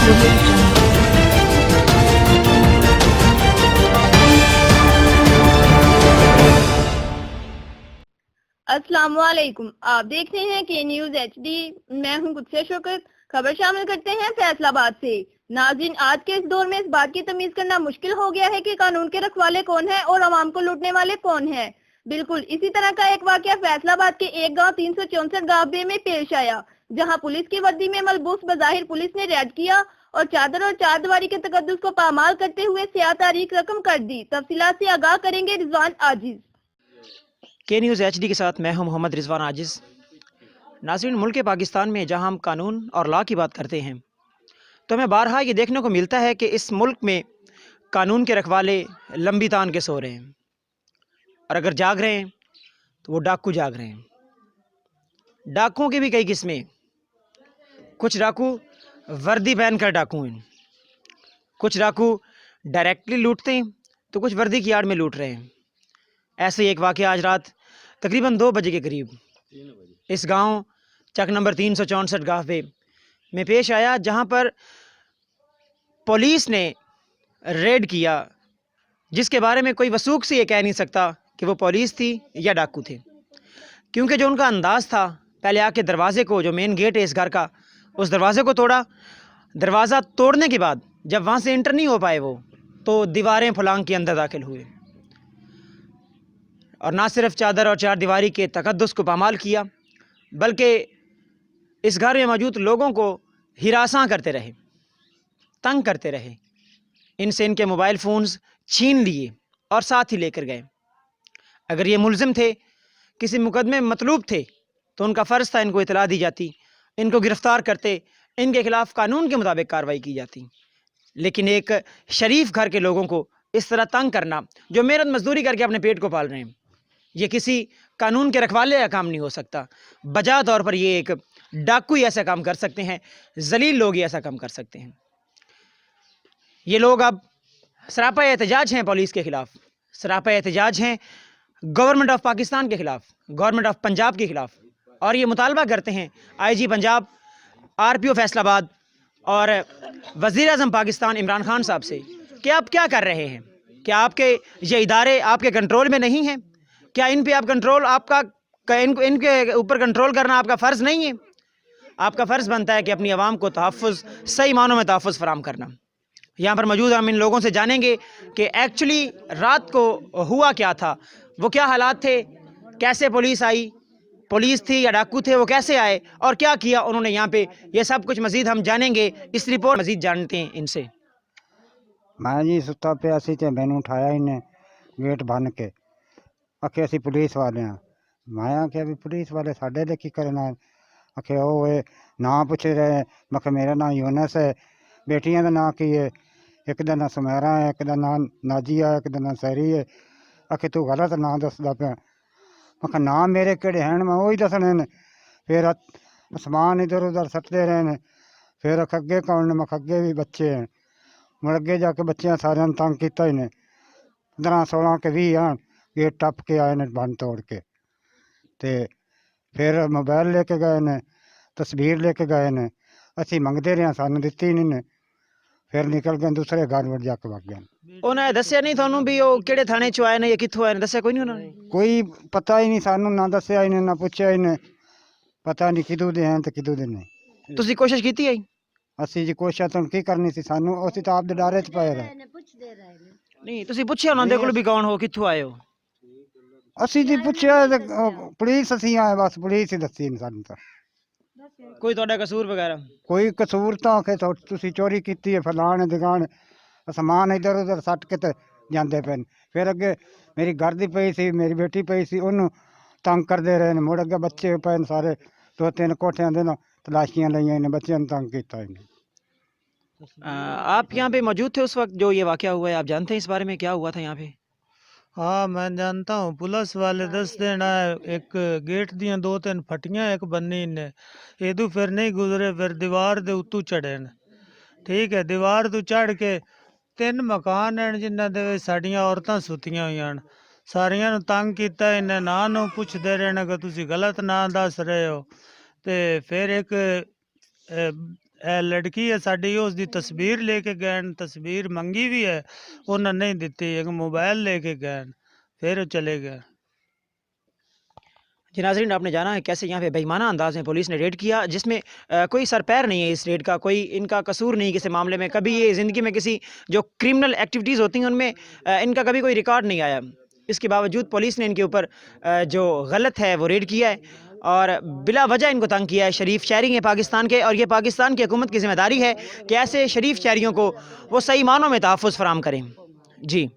audio jungle. अस्सलाम वालेकुम, आप देख रहे हैं के न्यूज HD। मैं हूं गुस्से शौकत। खबर शामिल करते हैं फैसलाबाद से। नाज़रीन, आज के इस दौर में इस बात की तमीज करना मुश्किल हो गया है कि कानून के रखवाले कौन है और आवाम को लूटने वाले कौन है। बिल्कुल इसी तरह का एक वाकया फैसलाबाद के एक गांव 364 गांव में पेश आया, जहां पुलिस की वर्दी में मलबूस बज़ाहिर पुलिस ने रेड किया और चादर और चार दीवारी के तकद्दुस को पामाल करते हुए सियाह तारीख रकम कर दी। तफसीलात से आगाह करेंगे रिजवान आजिज। के न्यूज़ HD के साथ मैं हूं मोहम्मद रिजवान आजिज़। नाज़रीन, मुल्क पाकिस्तान में जहां हम कानून और लॉ की बात करते हैं तो हमें बारहा ये देखने को मिलता है कि इस मुल्क में कानून के रखवाले लंबी तान के सो रहे हैं, और अगर जाग रहे हैं तो वो डाकू जाग रहे हैं। डाकुओं की भी कई किस्में। कुछ डाकू वर्दी पहन कर डाकू हैं, कुछ डाकू डायरेक्टली लूटते हैं तो कुछ वर्दी की आड़ में लूट रहे हैं। ऐसे ही एक वाक़या आज रात तकरीबन 2 बजे के करीब इस गांव चक नंबर 364 गाँव में पेश आया, जहां पर पुलिस ने रेड किया, जिसके बारे में कोई वसूख से ये कह नहीं सकता कि वो पुलिस थी या डाकू थे, क्योंकि जो उनका अंदाज़ था, पहले आके दरवाजे को, जो मेन गेट है इस घर का, उस दरवाजे को तोड़ा। दरवाज़ा तोड़ने के बाद जब वहाँ से इंटर नहीं हो पाए वो, तो दीवारें फलांग के अंदर दाखिल हुए और ना सिर्फ चादर और चार दीवारी के तकद्दुस को पामाल किया, बल्कि इस घर में मौजूद लोगों को हिरासां करते रहे, तंग करते रहे। इनसे इनके मोबाइल फ़ोन्स छीन लिए और साथ ही लेकर गए। अगर ये मुलजिम थे, किसी मुकदमे में मतलूब थे, तो उनका फ़र्ज़ था इनको इतला दी जाती, इनको गिरफ़्तार करते, इनके ख़िलाफ़ कानून के मुताबिक कार्रवाई की जाती। लेकिन एक शरीफ घर के लोगों को इस तरह तंग करना, जो मेहनत मजदूरी करके अपने पेट को पाल रहे हैं, ये किसी कानून के रखवाले का काम नहीं हो सकता। बजा तौर पर ये एक डाकू ही ऐसा काम कर सकते हैं, जलील लोग ही ऐसा काम कर सकते हैं। ये लोग अब सरापा एहतजाज हैं पुलिस के ख़िलाफ़, सरापा एहतजाज हैं गवर्नमेंट ऑफ पाकिस्तान के ख़िलाफ़, गवर्नमेंट ऑफ पंजाब के ख़िलाफ़, और ये मुतालबा करते हैं IG पंजाब, RPO फैसलाबाद और वज़ीर आज़म पाकिस्तान इमरान खान साहब से कि आप क्या कर रहे हैं। क्या आपके ये इदारे आपके कंट्रोल में नहीं हैं? क्या इन पे आप कंट्रोल, आपका इनके ऊपर कंट्रोल करना आपका फ़र्ज़ नहीं है? आपका फ़र्ज़ बनता है कि अपनी आवाम को तहफ़्फ़ुज़, सही मानों में तहफ़्फ़ुज़ फ़राहम करना। यहाँ पर मौजूद हम इन लोगों से जानेंगे कि एक्चुअली रात को हुआ क्या था, वो क्या हालात थे, कैसे पुलिस आई, पुलिस थी या डाकू थे, वो कैसे आए और क्या किया उन्होंने यहाँ पे, ये सब कुछ मज़ीद हम जानेंगे। इस रिपोर्ट मज़ीद जानते हैं इनसे। मैं जी सुता पिया सी ते मैनू उठाया इन्हें गेट बन के, आखे असी पुलिस वाले हाँ। मैं आख्या भी पुलिस वाले साढ़े लिए की करना। आखे ओ ये नाम पुछ रहे। मैं आख्या मेरा नाम यूनस है, बेटियां का नाम की है, एक का नाम सुमेरा है, एक का नाम नाजिया है, एक का नाम सैरी है। आखे तू गलत नाम दसदा पिया। मैं आख्या नाम मेरे केड़े हैं, मैं वही दसने ने। फिर समान इधर उधर सटते रहे ने। फिर अगे कौन ने, मैं अगे भी बच्चे हैं। मुड़ अगे जाके बच्चियां सारे तंग किया ही ने। 15-16 के 20 आन गेट टप के आए ने बंद तोड़ के। ते फिर मोबाइल लेके गए ने, तस्वीर लेके गए ने। असी मंगते रहे, सानू दिती नहीं ने। फिर निकल गए दूसरे घर में जाके वग गए। उन्हें दसिया नहीं थानू भी वो किहड़े थाने चो आए ने या कित्थों आए ने? दसिया कोई नहीं उन्होंने? कोई पता ही नहीं सानू, ना दसिया ही ने ना पुछया ही ने। पता नहीं किदू दे हैं तो किदू दे नहीं। तुसी कोशिश की आई? असी जी कोशिश तो की करनी सी, सानू असी तो आप दे डरे च पाए रहे। नहीं, तुसी पुछया उन्होंने कोल भी कौन हो, कित्थों आए हो? असी जी पुछया पुलिस असी आए, बस पुलिस ही दसी ने सानू तो। कोई ਤੁਹਾਡਾ कसूर वगैरह? कोई कसूर तो आखे तुसी चोरी की है, फलाने दिगाने समान इधर उधर सट के ते जाते पे। फिर अगे मेरी घर दी पई सी, मेरी बेटी पई सी, उन्होंने तंग करते रहे। मुड़ अगे बच्चे पे सारे 2-3 कोठियां दे ना तलाशियां लिया ने, बच्चों ने तंग किया। आप यहाँ पे मौजूद थे उस वक्त जो ये वाकया हुआ है? आप जानते हैं इस बारे में क्या हुआ था यहाँ पे? हाँ मैं जानता हूँ। पुलिस वाले दस देना एक गेट दियाँ 2-3 फटियां एक बन्नी ने, एदू फिर नहीं गुजरे, फिर दीवार दे उत्तू चढ़े न। ठीक है, दीवार तू चढ़ के 3 मकान हैं जिन्हों दे साड़ियाँ औरतां सुतियां हुई हैं। सारियां नू तंग किया इन्हें, ना नू पुछदे रहे कि तुसी गलत ना दस रहे हो। ते फिर एक लड़की है साडी उस दी तस्वीर लेके गए, तस्वीर मंगी भी है उन्हें नहीं दी, एक मोबाइल लेके गए, फिर वो चले गए। जी नाज़रीन, आपने जाना है कैसे यहाँ पे बेईमाना अंदाज में पुलिस ने रेड किया, जिसमें कोई सर पैर नहीं है इस रेड का, कोई इनका कसूर नहीं किसी मामले में। कभी ये ज़िंदगी में किसी जो क्रिमिनल एक्टिविटीज़ होती हैं उनमें इनका कभी कोई रिकॉर्ड नहीं आया। इसके बावजूद पुलिस ने इनके ऊपर जो गलत है वो रेड किया है और बिला वजह इनको तंग किया है। शरीफ शहरी हैं पाकिस्तान के, और ये पाकिस्तान की हुकूमत की ज़िम्मेदारी है कि ऐसे शरीफ शहरियों को वो सही मानों में तहफ़्फ़ुज़ फराहम करें। जी।